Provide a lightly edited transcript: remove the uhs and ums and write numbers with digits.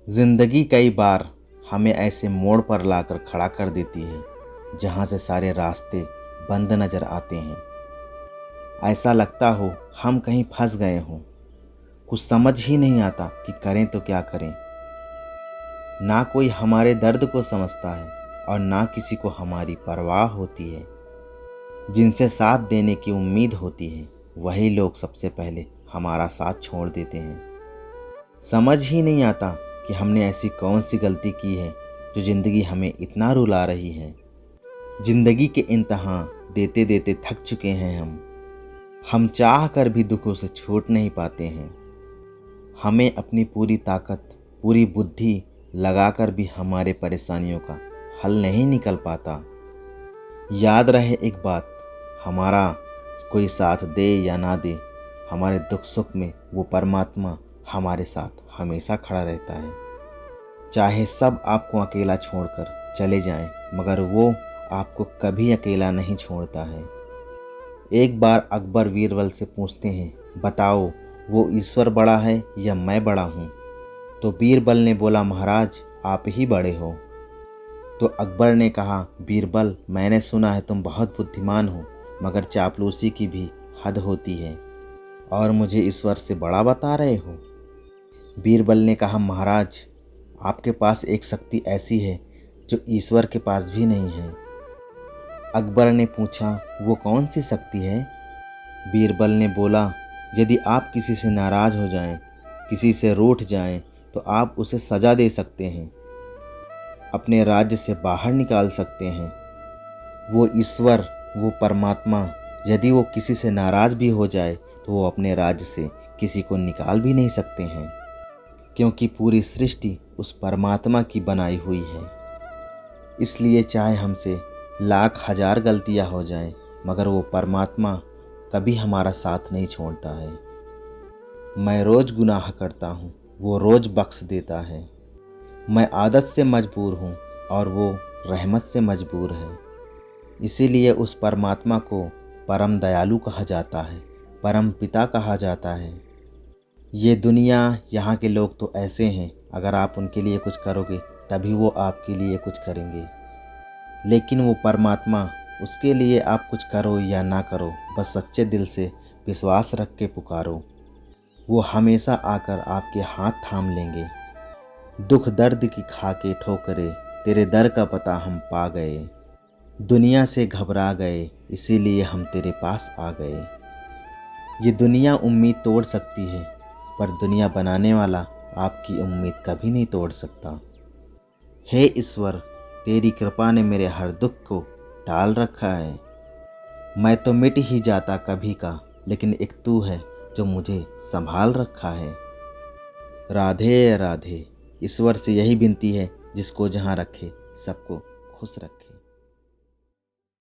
जिंदगी कई बार हमें ऐसे मोड़ पर लाकर खड़ा कर देती है जहाँ से सारे रास्ते बंद नजर आते हैं। ऐसा लगता हो हम कहीं फंस गए हों। कुछ समझ ही नहीं आता कि करें तो क्या करें। ना कोई हमारे दर्द को समझता है और ना किसी को हमारी परवाह होती है। जिनसे साथ देने की उम्मीद होती है वही लोग सबसे पहले हमारा साथ छोड़ देते हैं। समझ ही नहीं आता कि हमने ऐसी कौन सी गलती की है जो ज़िंदगी हमें इतना रुला रही है। ज़िंदगी के इम्तहान देते देते थक चुके हैं हम चाह कर भी दुखों से छूट नहीं पाते हैं। हमें अपनी पूरी ताकत पूरी बुद्धि लगाकर भी हमारे परेशानियों का हल नहीं निकल पाता। याद रहे एक बात, हमारा कोई साथ दे या ना दे, हमारे दुख सुख में वो परमात्मा हमारे साथ हमेशा खड़ा रहता है। चाहे सब आपको अकेला छोड़कर चले जाएं, मगर वो आपको कभी अकेला नहीं छोड़ता है। एक बार अकबर बीरबल से पूछते हैं, बताओ वो ईश्वर बड़ा है या मैं बड़ा हूँ? तो बीरबल ने बोला, महाराज आप ही बड़े हो। तो अकबर ने कहा, बीरबल मैंने सुना है तुम बहुत बुद्धिमान हो, मगर चापलूसी की भी हद होती है और मुझे ईश्वर से बड़ा बता रहे हो। बीरबल ने कहा, महाराज आपके पास एक शक्ति ऐसी है जो ईश्वर के पास भी नहीं है। अकबर ने पूछा, वो कौन सी शक्ति है? बीरबल ने बोला, यदि आप किसी से नाराज़ हो जाएं, किसी से रूठ जाएं, तो आप उसे सज़ा दे सकते हैं, अपने राज्य से बाहर निकाल सकते हैं। वो ईश्वर, वो परमात्मा, यदि वो किसी से नाराज़ भी हो जाए तो वो अपने राज्य से किसी को निकाल भी नहीं सकते हैं, क्योंकि पूरी सृष्टि उस परमात्मा की बनाई हुई है। इसलिए चाहे हमसे लाख हजार गलतियां हो जाएं, मगर वो परमात्मा कभी हमारा साथ नहीं छोड़ता है। मैं रोज़ गुनाह करता हूँ, वो रोज़ बख्श देता है। मैं आदत से मजबूर हूँ और वो रहमत से मजबूर है। इसीलिए उस परमात्मा को परम दयालु कहा जाता है, परम पिता कहा जाता है। ये दुनिया, यहाँ के लोग तो ऐसे हैं, अगर आप उनके लिए कुछ करोगे तभी वो आपके लिए कुछ करेंगे। लेकिन वो परमात्मा, उसके लिए आप कुछ करो या ना करो, बस सच्चे दिल से विश्वास रख के पुकारो, वो हमेशा आकर आपके हाथ थाम लेंगे। दुख दर्द की खा के ठोकरे, तेरे दर का पता हम पा गए। दुनिया से घबरा गए, इसीलिए हम तेरे पास आ गए। ये दुनिया उम्मीद तोड़ सकती है, पर दुनिया बनाने वाला आपकी उम्मीद कभी नहीं तोड़ सकता। हे ईश्वर, तेरी कृपा ने मेरे हर दुख को टाल रखा है। मैं तो मिट ही जाता कभी का, लेकिन एक तू है जो मुझे संभाल रखा है। राधे राधे। ईश्वर से यही विनती है, जिसको जहाँ रखे सबको खुश रखे।